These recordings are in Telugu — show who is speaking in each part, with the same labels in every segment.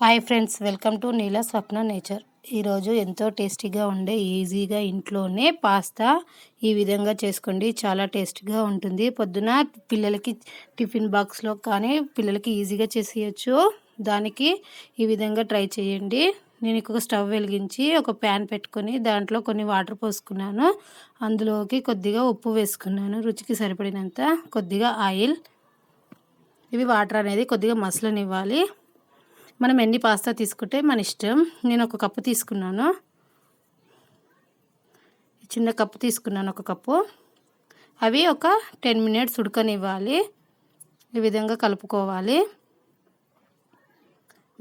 Speaker 1: Hi friends, welcome to Neela Swapna nature. ఈరోజు ఎంతో టేస్టీగా ఉండే ఈజీగా ఇంట్లోనే పాస్తా ఈ విధంగా చేసుకోండి. చాలా టేస్టీగా ఉంటుంది. పొద్దున పిల్లలకి టిఫిన్ బాక్స్లో కానీ పిల్లలకి ఈజీగా చేసేయచ్చు. దానికి ఈ విధంగా ట్రై చేయండి. నేను ఒక స్టవ్ వెలిగించి ఒక ప్యాన్ పెట్టుకొని దాంట్లో కొన్ని వాటర్ పోసుకున్నాను. అందులోకి కొద్దిగా ఉప్పు వేసుకున్నాను, రుచికి సరిపడినంత, కొద్దిగా ఆయిల్. ఇవి వాటర్ అనేది కొద్దిగా మసలనివ్వాలి. మనం ఎన్ని పాస్తా తీసుకుంటే మన ఇష్టం. నేను ఒక కప్పు తీసుకున్నాను, చిన్న కప్పు తీసుకున్నాను, ఒక కప్పు. అవి ఒక 10 మినిట్స్ ఉడకనివ్వాలి. ఈ విధంగా కలుపుకోవాలి.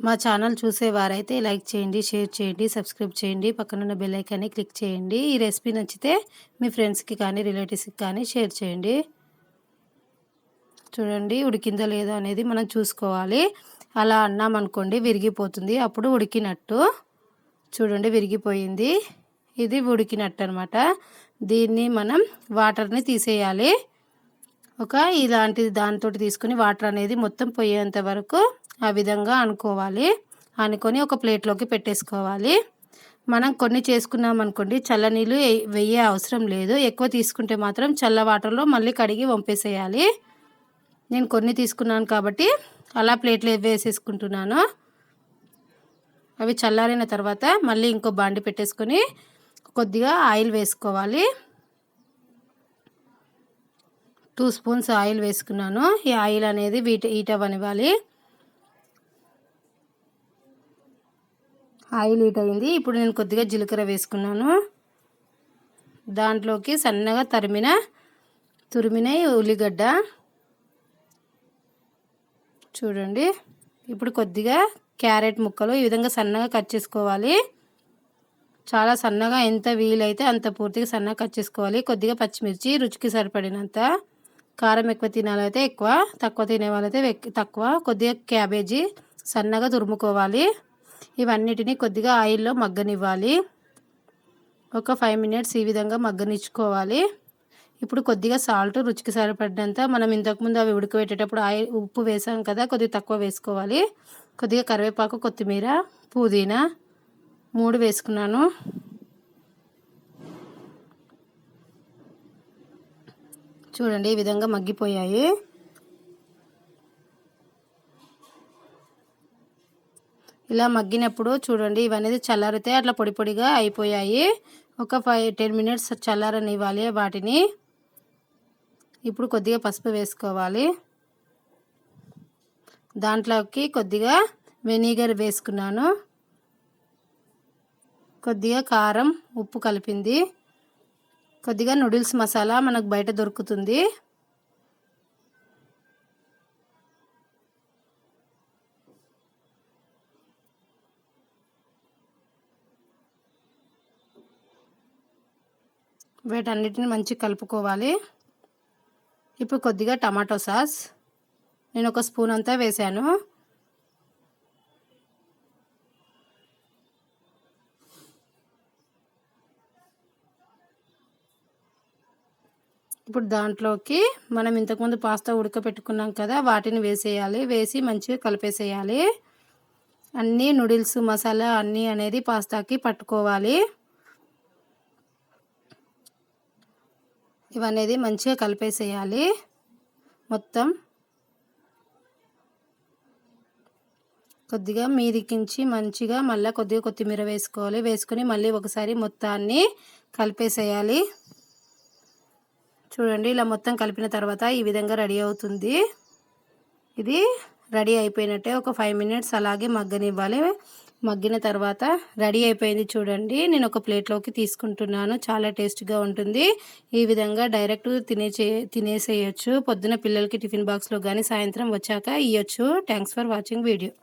Speaker 1: మా ఛానల్ చూసేవారైతే లైక్ చేయండి, షేర్ చేయండి, సబ్స్క్రైబ్ చేయండి, పక్కనున్న బెల్ ఐకాన్ని క్లిక్ చేయండి. ఈ రెసిపీ నచ్చితే మీ ఫ్రెండ్స్కి కానీ రిలేటివ్స్కి కానీ షేర్ చేయండి. చూడండి, ఉడికిందా లేదా అనేది మనం చూసుకోవాలి. అలా అన్నామనుకోండి విరిగిపోతుంది, అప్పుడు ఉడికినట్టు. చూడండి, విరిగిపోయింది. ఇది ఉడికినట్టు అనమాట. దీన్ని మనం వాటర్ని తీసేయాలి. ఇలాంటి దాంతో తీసుకొని వాటర్ అనేది మొత్తం పోయేంత వరకు ఆ విధంగా అనుకోవాలి. అనుకొని ఒక ప్లేట్లోకి పెట్టేసుకోవాలి. మనం కొన్ని చేసుకున్నాం అనుకోండి, చల్ల నీళ్ళు వేయే అవసరం లేదు. ఎక్కువ తీసుకుంటే మాత్రం చల్ల వాటర్లో మళ్ళీ కడిగి వంపేసేయాలి. నేను కొన్ని తీసుకున్నాను కాబట్టి అలా ప్లేట్లో వేసేసుకుంటున్నాను. అవి చల్లారిన తర్వాత మళ్ళీ ఇంకో బాండి పెట్టేసుకొని కొద్దిగా ఆయిల్ వేసుకోవాలి. 2 స్పూన్స్ ఆయిల్ వేసుకున్నాను. ఈ ఆయిల్ అనేది హీట్ అవ్వనివ్వాలి. ఆయిల్ హీట్ అయింది. ఇప్పుడు నేను కొద్దిగా జీలకర్ర వేసుకున్నాను. దాంట్లోకి సన్నగా తురిమిన ఉల్లిగడ్డ. చూడండి, ఇప్పుడు కొద్దిగా క్యారెట్ ముక్కలు ఈ విధంగా సన్నగా కట్ చేసుకోవాలి. చాలా సన్నగా, ఎంత వీలైతే అంత పూర్తిగా సన్నగా కట్ చేసుకోవాలి. కొద్దిగా పచ్చిమిర్చి, రుచికి సరిపడినంత. కారం ఎక్కువ తినాలైతే ఎక్కువ, తక్కువ తినే వాళ్ళైతే తక్కువ. కొద్దిగా క్యాబేజీ సన్నగా తురుముకోవాలి. ఇవన్నిటిని కొద్దిగా ఆయిల్లో మగ్గనివ్వాలి. ఒక 5 మినిట్స్ ఈ విధంగా మగ్గనిచ్చుకోవాలి. ఇప్పుడు కొద్దిగా సాల్ట్, రుచికి సరిపడినంత. మనం ఇంతకుముందు అవి ఉడకబెట్టేటప్పుడు ఉప్పు వేసాం కదా, కొద్దిగా తక్కువ వేసుకోవాలి. కొద్దిగా కరివేపాకు, కొత్తిమీర, పుదీనా 3 వేసుకున్నాను. చూడండి, ఈ విధంగా మగ్గిపోయాయి. ఇలా మగ్గినప్పుడు చూడండి, ఇవన్నీ చల్లారితే అట్లా పొడి పొడిగా అయిపోయాయి. ఒక 5-10 మినిట్స్ చల్లారనివ్వాలి వాటిని. ఇప్పుడు కొద్దిగా పసుపు వేసుకోవాలి. దాంట్లోకి కొద్దిగా వెనిగర్ వేసుకున్నాను. కొద్దిగా కారం, ఉప్పు కలిపింది. కొద్దిగా నూడిల్స్ మసాలా మనకు బయట దొరుకుతుంది. వీటన్నిటిని మంచిగా కలుపుకోవాలి. ఇప్పుడు కొద్దిగా టమాటో సాస్ నేను ఒక స్పూన్ అంతా వేసాను. ఇప్పుడు దాంట్లోకి మనం ఇంతకుముందు పాస్తా ఉడకపెట్టుకున్నాం కదా, వాటిని వేసేయాలి. వేసి మంచిగా కలిపేసేయాలి. అన్నీ నూడిల్స్ మసాలా అన్నీ అనేది పాస్తాకి పట్టుకోవాలి. ఇవనేది మంచిగా కలిపేసేయాలి మొత్తం. కొద్దిగా మీదికించి మంచిగా మళ్ళీ కొద్దిగా కొత్తిమీర వేసుకోవాలి. వేసుకొని మళ్ళీ ఒకసారి మొత్తాన్ని కలిపేసేయాలి. చూడండి, ఇలా మొత్తం కలిపిన తర్వాత ఈ విధంగా రెడీ అవుతుంది. ఇది రెడీ అయిపోయినట్టే. ఒక 5 మినిట్స్ అలాగే మగ్గనివ్వాలి. మగ్గిన తర్వాత రెడీ అయిపోయింది. చూడండి, నేను ఒక ప్లేట్లోకి తీసుకుంటున్నాను. చాలా టేస్ట్గా ఉంటుంది. ఈ విధంగా డైరెక్ట్ తినేసేయచ్చు. పొద్దున పిల్లలకి టిఫిన్ బాక్స్లో కానీ సాయంత్రం వచ్చాక ఇవ్వచ్చు. Thanks for watching video.